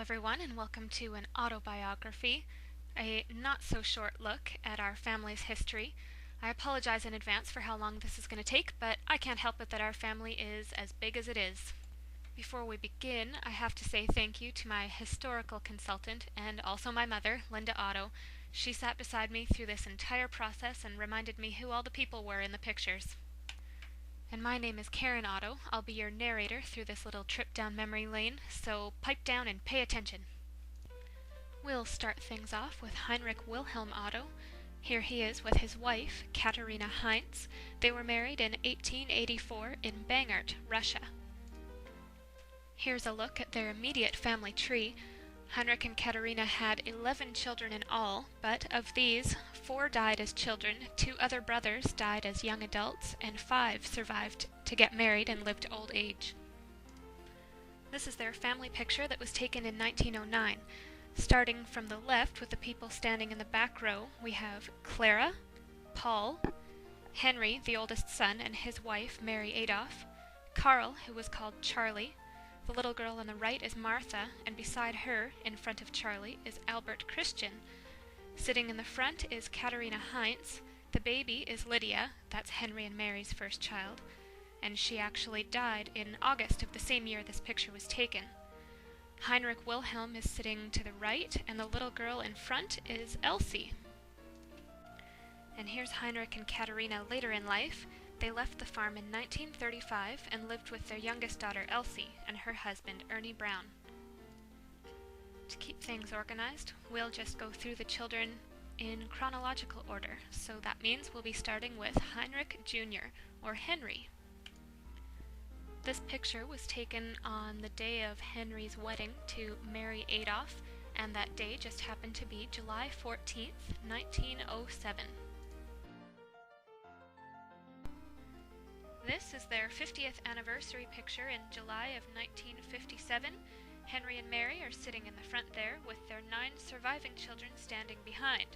everyone, and welcome to an autobiography, a not-so-short look at our family's history. I apologize in advance for how long this is going to take, but I can't help it that our family is as big as it is. Before we begin, I have to say thank you to my historical consultant and also my mother, Linda Otto. She sat beside me through this entire process and reminded me who all the people were in the pictures. And my name is Karen Otto. I'll be your narrator through this little trip down memory lane, so pipe down and pay attention. We'll start things off with Heinrich Wilhelm Otto. Here he is with his wife, Katharina Heinz. They were married in 1884 in Bangert, Russia. Here's a look at their immediate family tree. Heinrich and Katharina had 11 children in all, but of these, 4 died as children, 2 other brothers died as young adults, and 5 survived to get married and live to old age. This is their family picture that was taken in 1909. Starting from the left with the people standing in the back row, we have Clara, Paul, Henry, the oldest son, and his wife, Mary Adolph, Carl, who was called Charlie. The little girl on the right is Martha, and beside her, in front of Charlie, is Albert Christian. Sitting in the front is Katharina Heinz. The baby is Lydia, that's Henry and Mary's first child, and she actually died in August of the same year this picture was taken. Heinrich Wilhelm is sitting to the right, and the little girl in front is Elsie. And here's Heinrich and Katharina later in life. They left the farm in 1935 and lived with their youngest daughter Elsie and her husband Ernie Brown. To keep things organized, we'll just go through the children in chronological order, so that means we'll be starting with Heinrich Jr., or Henry. This picture was taken on the day of Henry's wedding to Mary Adolph, and that day just happened to be July 14th, 1907. This is their 50th anniversary picture in July of 1957. Henry and Mary are sitting in the front there with their 9 surviving children standing behind.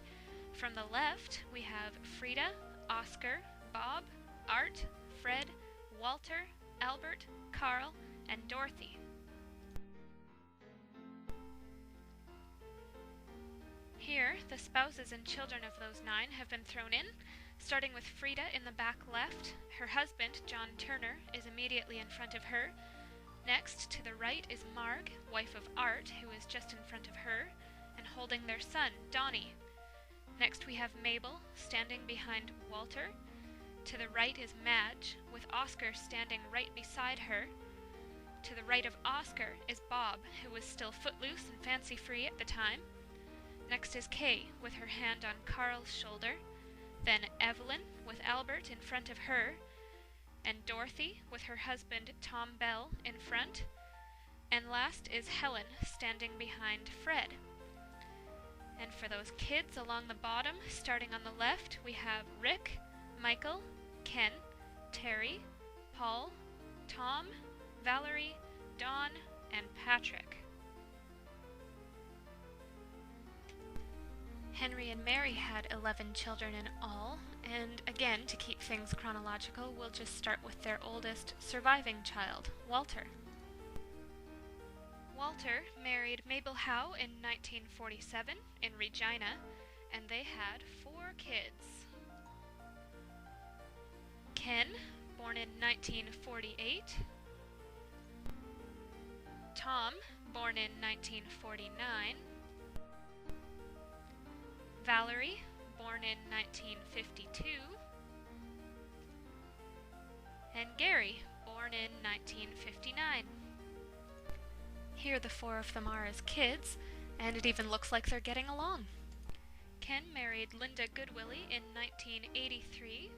From the left, we have Frida, Oscar, Bob, Art, Fred, Walter, Albert, Carl, and Dorothy. Here, the spouses and children of those 9 have been thrown in. Starting with Frida in the back left, her husband, John Turner, is immediately in front of her. Next, to the right, is Marg, wife of Art, who is just in front of her, and holding their son, Donnie. Next we have Mabel, standing behind Walter. To the right is Madge, with Oscar standing right beside her. To the right of Oscar is Bob, who was still footloose and fancy-free at the time. Next is Kay, with her hand on Carl's shoulder. Then Evelyn, with Albert in front of her, and Dorothy, with her husband Tom Bell in front, and last is Helen, standing behind Fred. And for those kids along the bottom, starting on the left, we have Rick, Michael, Ken, Terry, Paul, Tom, Valerie, Dawn, and Patrick. Henry and Mary had 11 children in all, and again, to keep things chronological, we'll just start with their oldest surviving child, Walter. Walter married Mabel Howe in 1947 in Regina, and they had 4 kids. Ken, born in 1948. Tom, born in 1949. Valerie, born in 1952, and Gary, born in 1959. Here the 4 of them are as kids, and it even looks like they're getting along. Ken married Linda Goodwillie in 1983,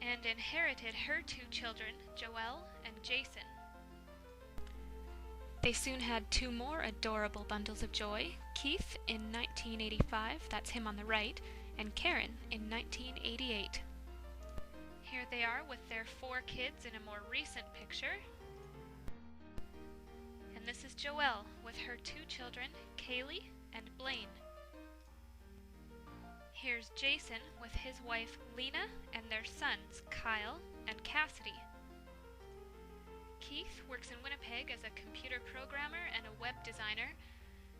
and inherited her 2 children, Joelle and Jason. They soon had 2 more adorable bundles of joy, Keith in 1985, that's him on the right, and Karen in 1988. Here they are with their 4 kids in a more recent picture. And this is Joelle with her 2 children, Kaylee and Blaine. Here's Jason with his wife Lena and their sons, Kyle and Cassidy. Keith works in Winnipeg as a computer programmer and a web designer.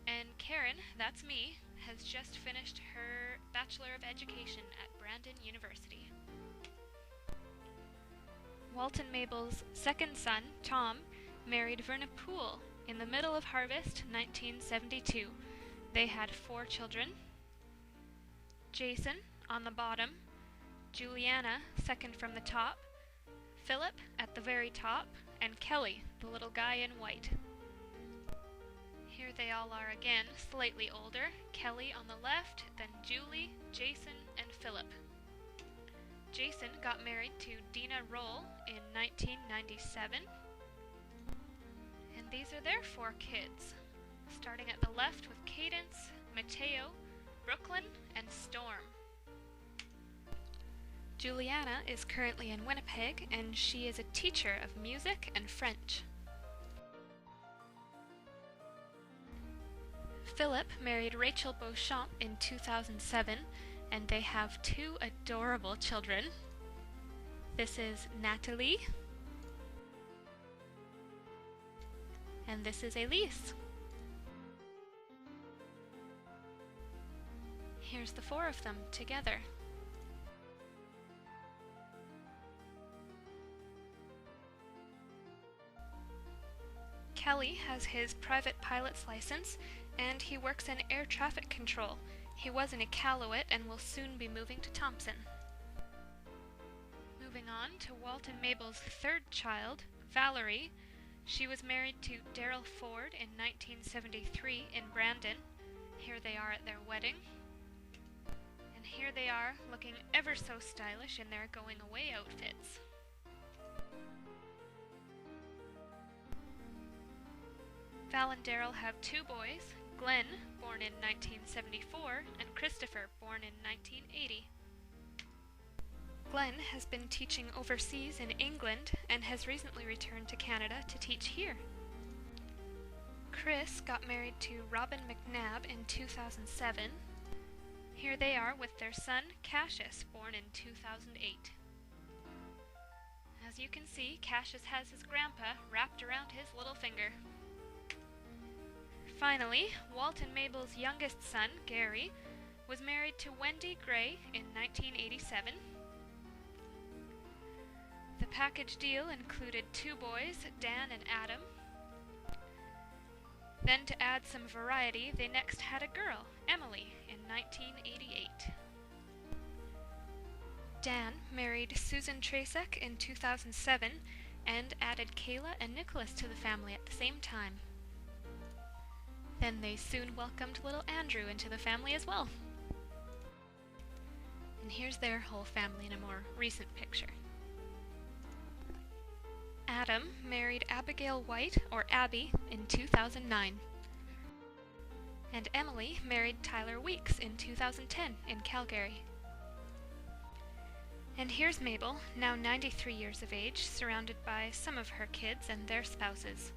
And Karen, that's me, has just finished her Bachelor of Education at Brandon University. Walt and Mabel's second son, Tom, married Verna Poole in the middle of harvest, 1972. They had 4 children. Jason, on the bottom, Juliana, second from the top, Philip at the very top, and Kelly, the little guy in white. Here they all are again, slightly older, Kelly on the left, then Julie, Jason, and Philip. Jason got married to Dina Roll in 1997. And these are their 4 kids, starting at the left with Cadence, Mateo, Brooklyn, and Storm. Juliana is currently in Winnipeg, and she is a teacher of music and French. Philip married Rachel Beauchamp in 2007, and they have 2 adorable children. This is Natalie, and this is Elise. Here's the 4 of them together. Kelly has his private pilot's license, and he works in air traffic control. He was in Iqaluit and will soon be moving to Thompson. Moving on to Walt and Mabel's 3rd child, Valerie. She was married to Darrell Ford in 1973 in Brandon. Here they are at their wedding. And here they are, looking ever so stylish in their going-away outfits. Val and Darrell have 2 boys, Glenn, born in 1974, and Christopher, born in 1980. Glenn has been teaching overseas in England and has recently returned to Canada to teach here. Chris got married to Robin McNabb in 2007. Here they are with their son, Cassius, born in 2008. As you can see, Cassius has his grandpa wrapped around his little finger. Finally, Walt and Mabel's youngest son, Gary, was married to Wendy Gray in 1987. The package deal included 2 boys, Dan and Adam. Then to add some variety, they next had a girl, Emily, in 1988. Dan married Susan Tracek in 2007 and added Kayla and Nicholas to the family at the same time. Then they soon welcomed little Andrew into the family as well. And here's their whole family in a more recent picture. Adam married Abigail White, or Abby, in 2009. And Emily married Tyler Weeks in 2010 in Calgary. And here's Mabel, now 93 years of age, surrounded by some of her kids and their spouses.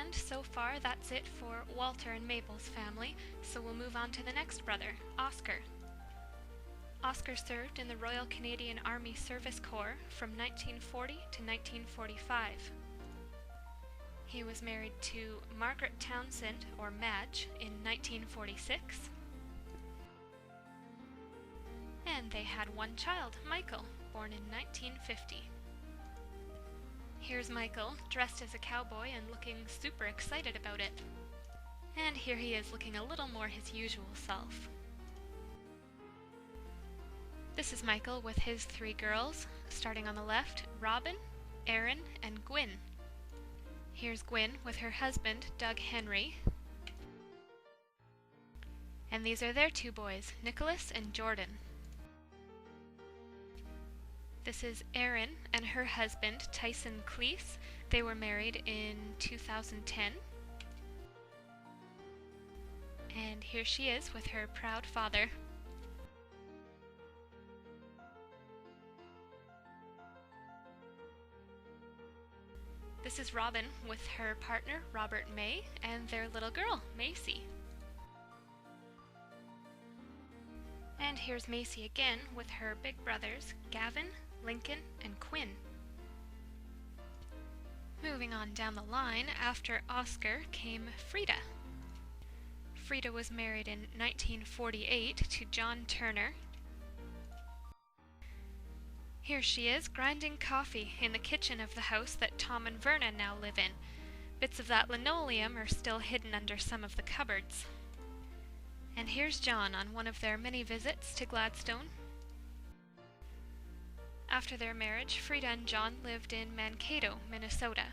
And so far, that's it for Walter and Mabel's family, so we'll move on to the next brother, Oscar. Oscar served in the Royal Canadian Army Service Corps from 1940 to 1945. He was married to Margaret Townsend, or Madge, in 1946. And they had 1 child, Michael, born in 1950. Here's Michael, dressed as a cowboy and looking super excited about it. And here he is looking a little more his usual self. This is Michael with his 3 girls, starting on the left, Robin, Erin, and Gwyn. Here's Gwyn with her husband, Doug Henry. And these are their 2 boys, Nicholas and Jordan. This is Erin and her husband, Tyson Cleese. They were married in 2010. And here she is with her proud father. This is Robin with her partner, Robert May, and their little girl, Macy. And here's Macy again with her big brothers, Gavin, Lincoln, and Quinn. Moving on down the line, after Oscar came Frida. Frida was married in 1948 to John Turner. Here she is, grinding coffee in the kitchen of the house that Tom and Verna now live in. Bits of that linoleum are still hidden under some of the cupboards. And here's John on one of their many visits to Gladstone. After their marriage, Frida and John lived in Mankato, Minnesota.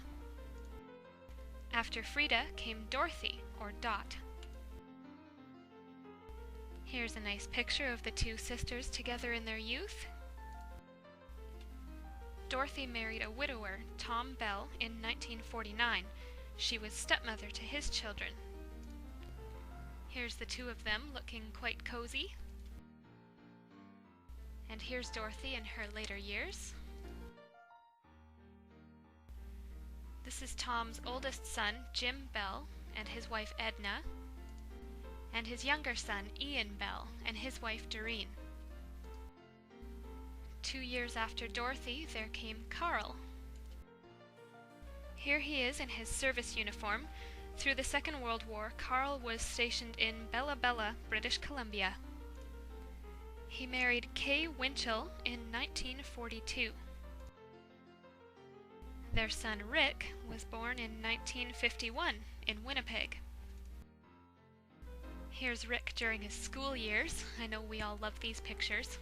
After Frida came Dorothy, or Dot. Here's a nice picture of the two sisters together in their youth. Dorothy married a widower, Tom Bell, in 1949. She was stepmother to his children. Here's the two of them looking quite cozy. And here's Dorothy in her later years. This is Tom's oldest son, Jim Bell, and his wife Edna, and his younger son, Ian Bell, and his wife Doreen. 2 years after Dorothy, there came Carl. Here he is in his service uniform. Through the Second World War, Carl was stationed in Bella Bella, British Columbia. He married Kay Winchell in 1942. Their son Rick was born in 1951 in Winnipeg. Here's Rick during his school years. I know we all love these pictures.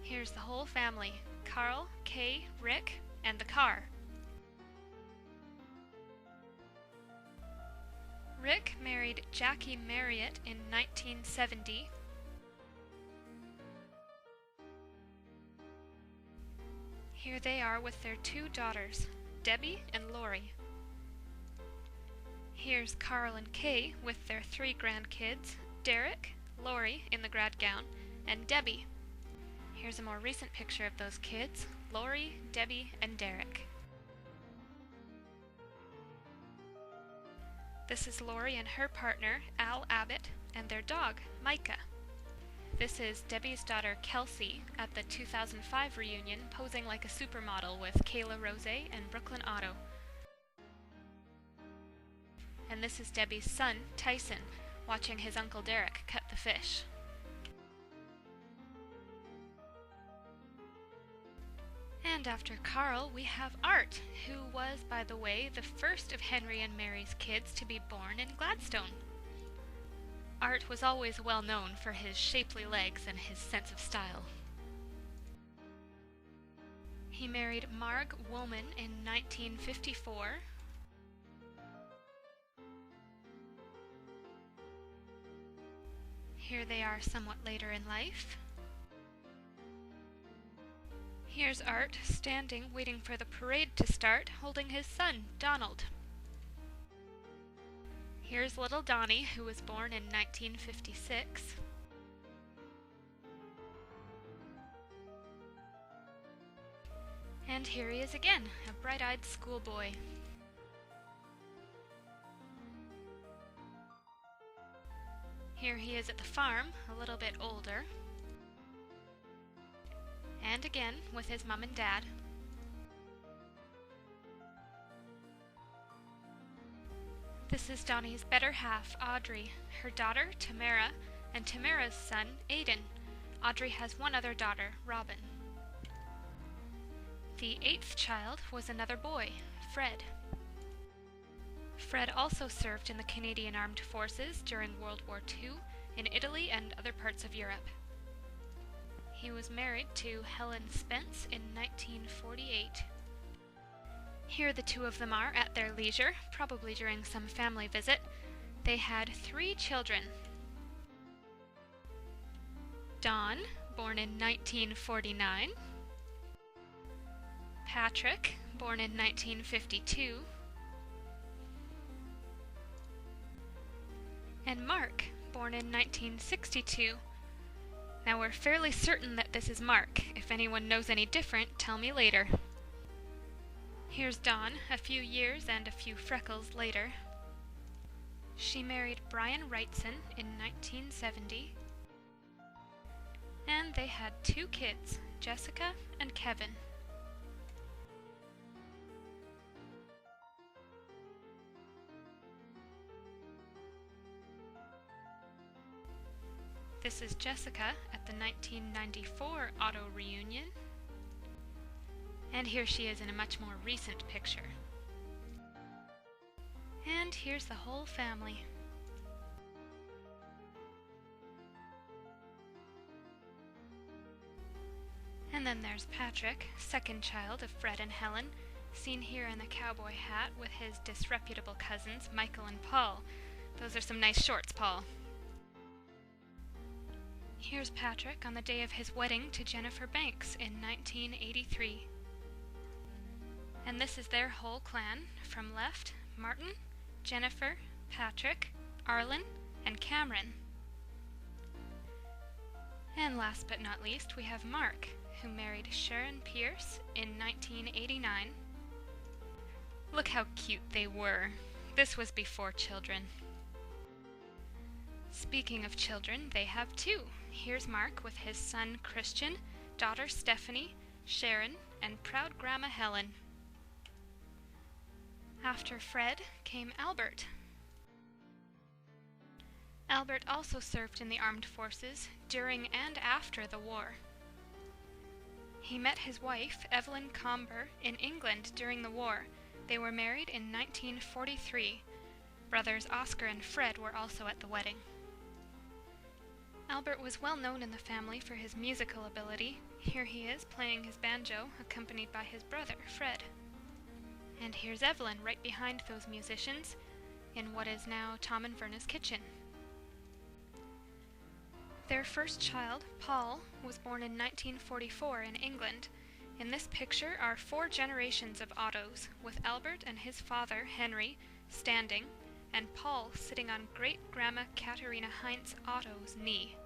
Here's the whole family, Carl, Kay, Rick, and the car. Rick married Jackie Marriott in 1970. Here they are with their 2 daughters, Debbie and Lori. Here's Carl and Kay with their 3 grandkids, Derek, Lori in the grad gown, and Debbie. Here's a more recent picture of those kids, Lori, Debbie, and Derek. This is Lori and her partner, Al Abbott, and their dog, Micah. This is Debbie's daughter, Kelsey, at the 2005 reunion, posing like a supermodel with Kayla Rose and Brooklyn Otto. And this is Debbie's son, Tyson, watching his Uncle Derek cut the fish. And after Carl, we have Art, who was, by the way, the first of Henry and Mary's kids to be born in Gladstone. Art was always well known for his shapely legs and his sense of style. He married Marg Woolman in 1954. Here they are somewhat later in life. Here's Art, standing, waiting for the parade to start, holding his son, Donald. Here's little Donnie, who was born in 1956. And here he is again, a bright-eyed schoolboy. Here he is at the farm, a little bit older. And again, with his mom and dad. This is Donnie's better half, Audrey, her daughter, Tamara, and Tamara's son, Aiden. Audrey has one other daughter, Robin. The 8th child was another boy, Fred. Fred also served in the Canadian Armed Forces during World War II in Italy and other parts of Europe. He was married to Helen Spence in 1948. Here the two of them are at their leisure, probably during some family visit. They had 3 children. Don, born in 1949. Patrick, born in 1952. And Mark, born in 1962. Now we're fairly certain that this is Mark. If anyone knows any different, tell me later. Here's Dawn, a few years and a few freckles later. She married Brian Wrightson in 1970. And they had 2 kids, Jessica and Kevin. This is Jessica at the 1994 Otto reunion. And here she is in a much more recent picture. And here's the whole family. And then there's Patrick, second child of Fred and Helen, seen here in the cowboy hat with his disreputable cousins, Michael and Paul. Those are some nice shorts, Paul. Here's Patrick on the day of his wedding to Jennifer Banks in 1983. And this is their whole clan. From left, Martin, Jennifer, Patrick, Arlen, and Cameron. And last but not least, we have Mark, who married Sharon Pierce in 1989. Look how cute they were. This was before children. Speaking of children, they have 2. Here's Mark with his son Christian, daughter Stephanie, Sharon, and proud Grandma Helen. After Fred came Albert. Albert also served in the armed forces during and after the war. He met his wife, Evelyn Comber, in England during the war. They were married in 1943. Brothers Oscar and Fred were also at the wedding. Albert was well known in the family for his musical ability. Here he is playing his banjo, accompanied by his brother, Fred. And here's Evelyn right behind those musicians in what is now Tom and Verna's kitchen. Their first child, Paul, was born in 1944 in England. In this picture are 4 generations of Ottos, with Albert and his father, Henry, standing, and Paul sitting on great-grandma Katharina Heinz Otto's knee.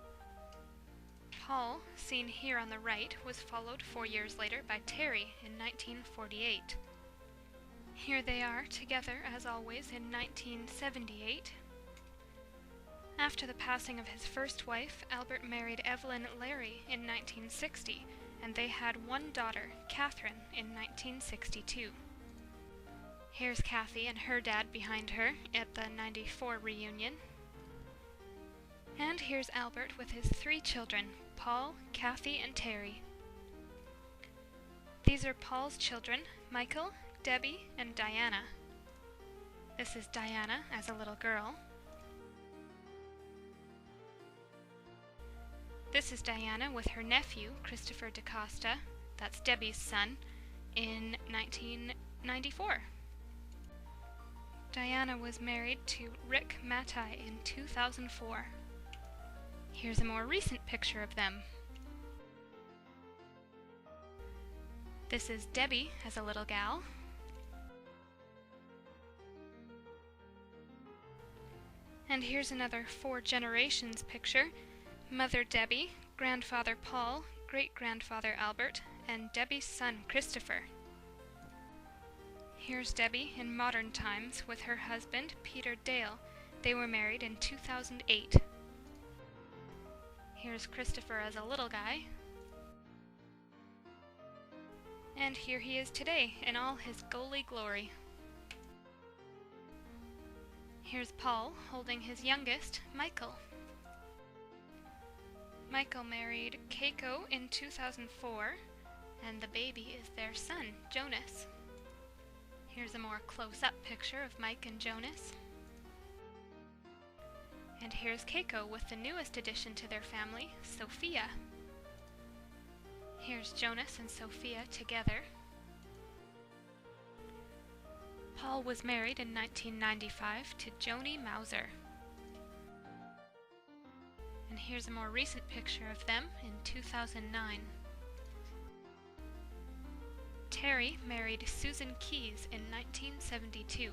Paul, seen here on the right, was followed 4 years later by Terry in 1948. Here they are together, as always, in 1978. After the passing of his first wife, Albert married Evelyn Larry in 1960, and they had 1 daughter, Catherine, in 1962. Here's Kathy and her dad behind her at the 94 reunion. And here's Albert with his 3 children, Paul, Kathy, and Terry. These are Paul's children, Michael, Debbie, and Diana. This is Diana as a little girl. This is Diana with her nephew, Christopher DaCosta, that's Debbie's son, in 1994. Diana was married to Rick Mattei in 2004. Here's a more recent picture of them. This is Debbie as a little gal. And here's another 4 generations picture. Mother Debbie, Grandfather Paul, Great-Grandfather Albert, and Debbie's son Christopher. Here's Debbie in modern times with her husband Peter Dale. They were married in 2008. Here's Christopher as a little guy. And here he is today in all his goalie glory. Here's Paul holding his youngest, Michael. Michael married Keiko in 2004, and the baby is their son, Jonas. Here's a more close-up picture of Mike and Jonas. And here's Keiko with the newest addition to their family, Sophia. Here's Jonas and Sophia together. Paul was married in 1995 to Joni Mauser. And here's a more recent picture of them in 2009. Terry married Susan Keyes in 1972.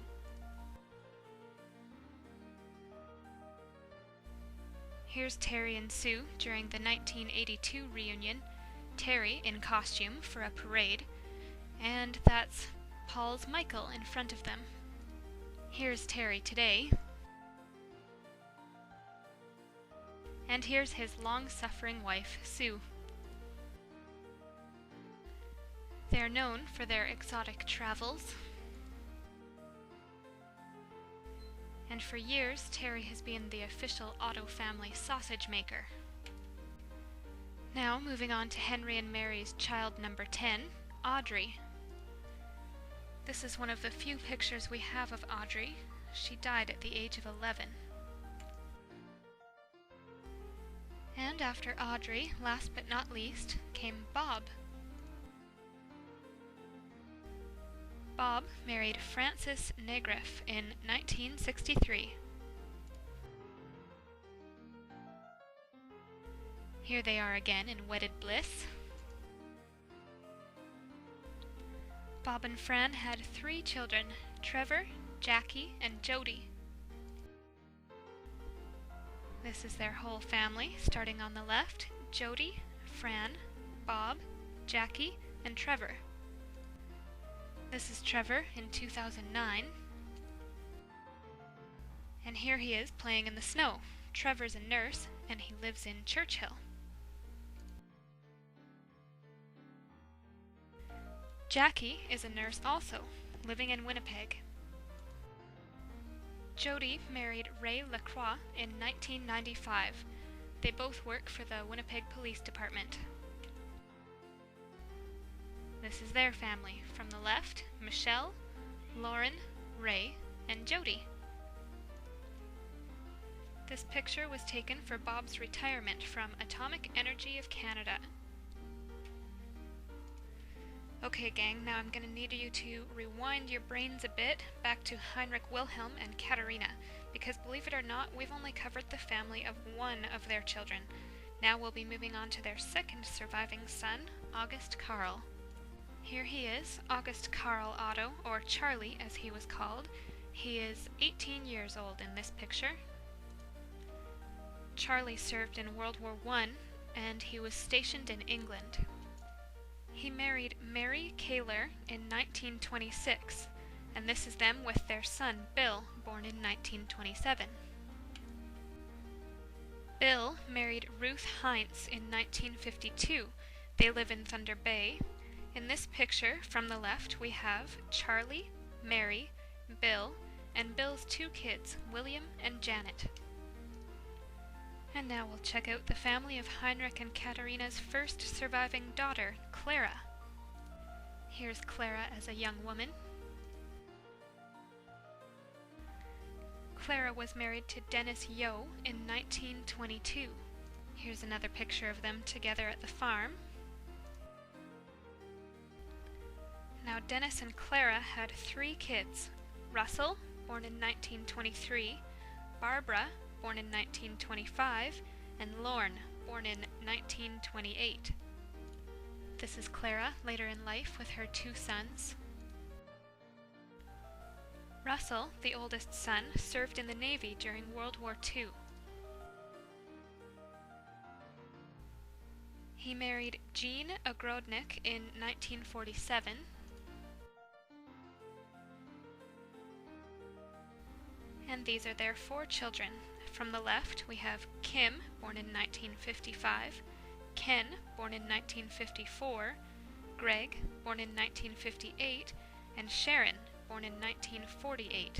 Here's Terry and Sue during the 1982 reunion, Terry in costume for a parade, and that's Paul's Michael in front of them. Here's Terry today. And here's his long-suffering wife, Sue. They are known for their exotic travels. And for years, Terry has been the official Otto family sausage maker. Now, moving on to Henry and Mary's child number 10, Audrey. This is one of the few pictures we have of Audrey. She died at the age of 11. And after Audrey, last but not least, came Bob. Bob married Frances Negriff in 1963. Here they are again in wedded bliss. Bob and Fran had 3 children, Trevor, Jackie, and Jody. This is their whole family, starting on the left, Jody, Fran, Bob, Jackie, and Trevor. This is Trevor in 2009. And here he is playing in the snow. Trevor's a nurse, and he lives in Churchill. Jackie is a nurse also, living in Winnipeg. Jody married Ray Lacroix in 1995. They both work for the Winnipeg Police Department. This is their family. From the left, Michelle, Lauren, Ray, and Jody. This picture was taken for Bob's retirement from Atomic Energy of Canada. Okay gang, now I'm going to need you to rewind your brains a bit back to Heinrich Wilhelm and Katharina, because believe it or not, we've only covered the family of one of their children. Now we'll be moving on to their second surviving son, August Karl. Here he is, August Karl Otto, or Charlie as he was called. He is 18 years old in this picture. Charlie served in World War I, and he was stationed in England. He married Mary Kaler in 1926, and this is them with their son, Bill, born in 1927. Bill married Ruth Heinz in 1952. They live in Thunder Bay. In this picture, from the left, we have Charlie, Mary, Bill, and Bill's 2 kids, William and Janet. And now we'll check out the family of Heinrich and Katharina's first surviving daughter, Clara. Here's Clara as a young woman. Clara was married to Dennis Yeo in 1922. Here's another picture of them together at the farm. Now Dennis and Clara had 3 kids, Russell, born in 1923, Barbara, born in 1925, and Lorne, born in 1928. This is Clara later in life with her 2 sons. Russell, the oldest son, served in the Navy during World War II. He married Jean Ogrodnik in 1947. And these are their 4 children. From the left, we have Kim, born in 1955, Ken, born in 1954, Greg, born in 1958, and Sharon, born in 1948.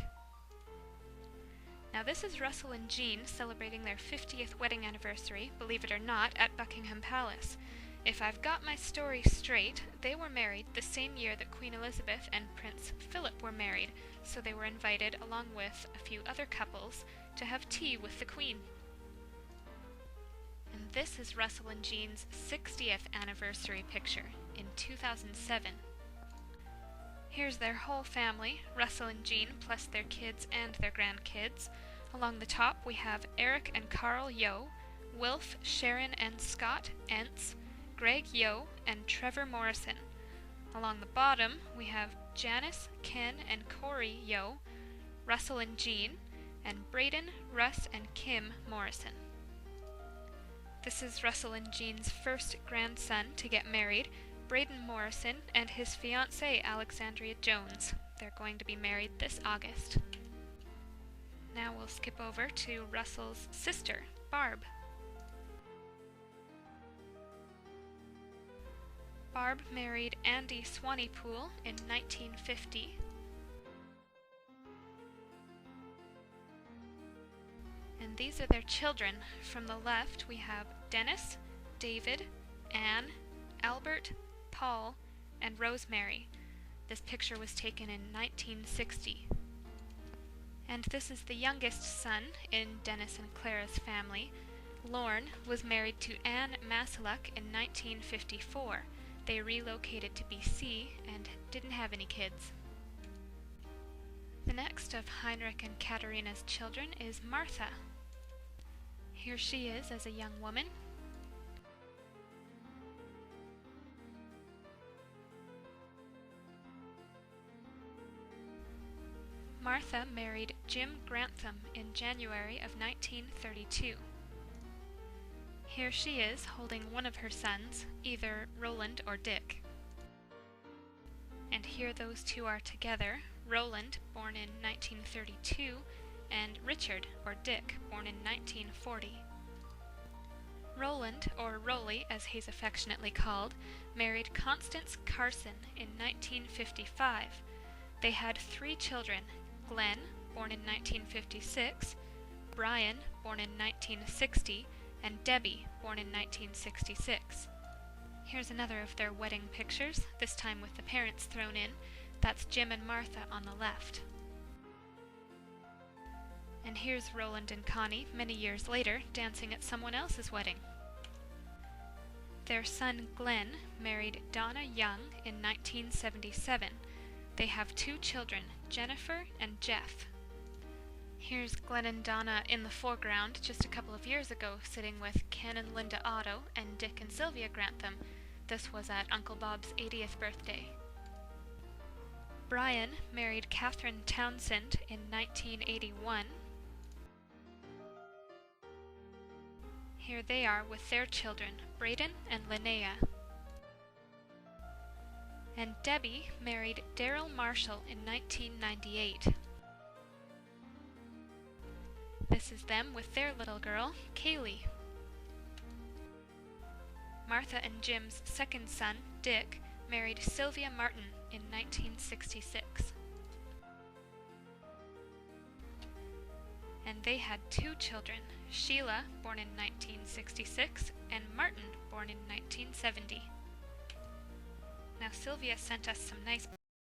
Now this is Russell and Jean celebrating their 50th wedding anniversary, believe it or not, at Buckingham Palace. If I've got my story straight, they were married the same year that Queen Elizabeth and Prince Philip were married, so they were invited along with a few other couples to have tea with the Queen. And this is Russell and Jean's 60th anniversary picture in 2007. Here's their whole family, Russell and Jean, plus their kids and their grandkids. Along the top we have Eric and Carl Yeo, Wilf, Sharon and Scott Entz, Greg Yeo, and Trevor Morrison. Along the bottom we have Janice, Ken, and Corey Yeo, Russell and Jean, and Braden, Russ, and Kim Morrison. This is Russell and Jean's first grandson to get married, Braden Morrison, and his fiancée Alexandria Jones. They're going to be married this August. Now we'll skip over to Russell's sister, Barb. Barb married Andy Swanepoel in 1950. And these are their children. From the left we have Dennis, David, Anne, Albert, Paul, and Rosemary. This picture was taken in 1960. And this is the youngest son in Dennis and Clara's family. Lorne was married to Anne Masaluk in 1954. They relocated to BC and didn't have any kids. The next of Heinrich and Katharina's children is Martha. Here she is as a young woman. Martha married Jim Grantham in January of 1932. Here she is holding one of her sons, either Roland or Dick. And here those two are together, Roland, born in 1932, and Richard, or Dick, born in 1940. Roland, or Rolly as he's affectionately called, married Constance Carson in 1955. They had 3 children, Glenn, born in 1956, Brian, born in 1960, and Debbie, born in 1966. Here's another of their wedding pictures, this time with the parents thrown in. That's Jim and Martha on the left. And here's Roland and Connie, many years later, dancing at someone else's wedding. Their son Glenn married Donna Young in 1977. They have 2 children, Jennifer and Jeff. Here's Glenn and Donna in the foreground just a couple of years ago, sitting with Ken and Linda Otto and Dick and Sylvia Grantham. This was at Uncle Bob's 80th birthday. Brian married Catherine Townsend in 1981. Here they are with their children, Braden and Linnea. And Debbie married Daryl Marshall in 1998. This is them with their little girl, Kaylee. Martha and Jim's second son, Dick, married Sylvia Martin in 1966. And they had 2 children, Sheila, born in 1966, and Martin, born in 1970. Now Sylvia sent us some nice